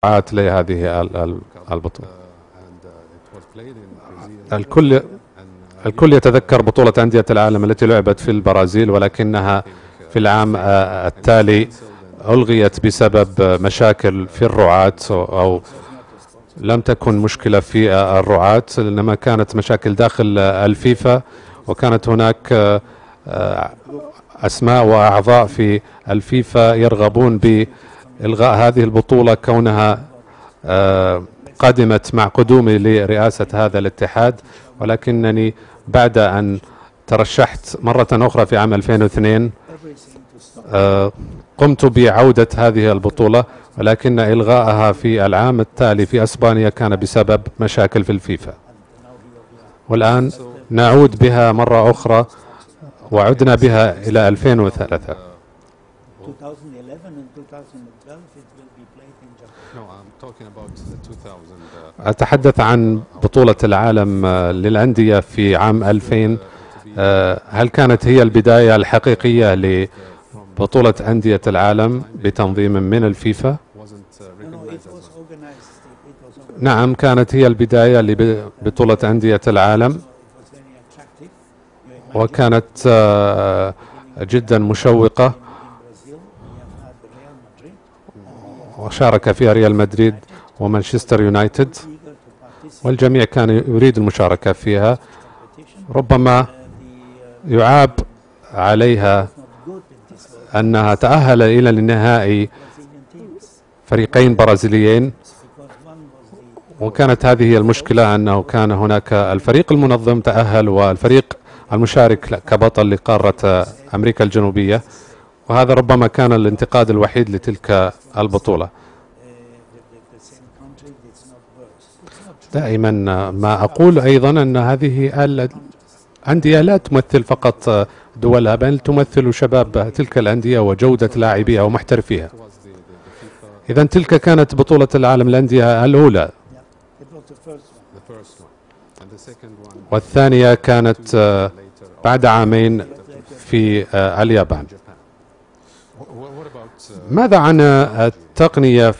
لهذه البطولة. الكل يتذكر بطولة أندية العالم التي لعبت في البرازيل، ولكنها في العام التالي ألغيت بسبب مشاكل في الرعاة، أو لم تكن مشكلة في الرعاة، إنما كانت مشاكل داخل الفيفا، وكانت هناك أسماء وأعضاء في الفيفا يرغبون بإلغاء هذه البطولة كونها قدمت مع قدومي لرئاسة هذا الاتحاد. ولكنني بعد أن ترشحت مرة أخرى في عام 2002 قمت بعودة هذه البطولة، ولكن إلغاءها في العام التالي في أسبانيا كان بسبب مشاكل في الفيفا، والآن نعود بها مرة أخرى، وعدنا بها إلى 2003. أتحدث عن بطولة العالم للأندية في عام 2000. هل كانت هي البداية الحقيقية لبطولة أندية العالم بتنظيم من الفيفا؟ نعم، كانت هي البداية لبطولة أندية العالم، وكانت جدا مشوقة، وشارك فيها ريال مدريد ومانشستر يونايتد، والجميع كان يريد المشاركة فيها. ربما يعاب عليها أنها تأهل إلى النهائي فريقين برازيليين، وكانت هذه هي المشكلة، أنه كان هناك الفريق المنظم تأهل والفريق المشارك كبطل لقارة أمريكا الجنوبية، وهذا ربما كان الانتقاد الوحيد لتلك البطولة. دائما ما أقول أيضا أن هذه الأندية لا تمثل فقط دولها، بل تمثل شباب تلك الأندية وجودة لاعبيها ومحترفيها. إذا تلك كانت بطولة العالم للأندية الأولى، والثانية كانت بعد عامين في اليابان. ماذا عن التقنية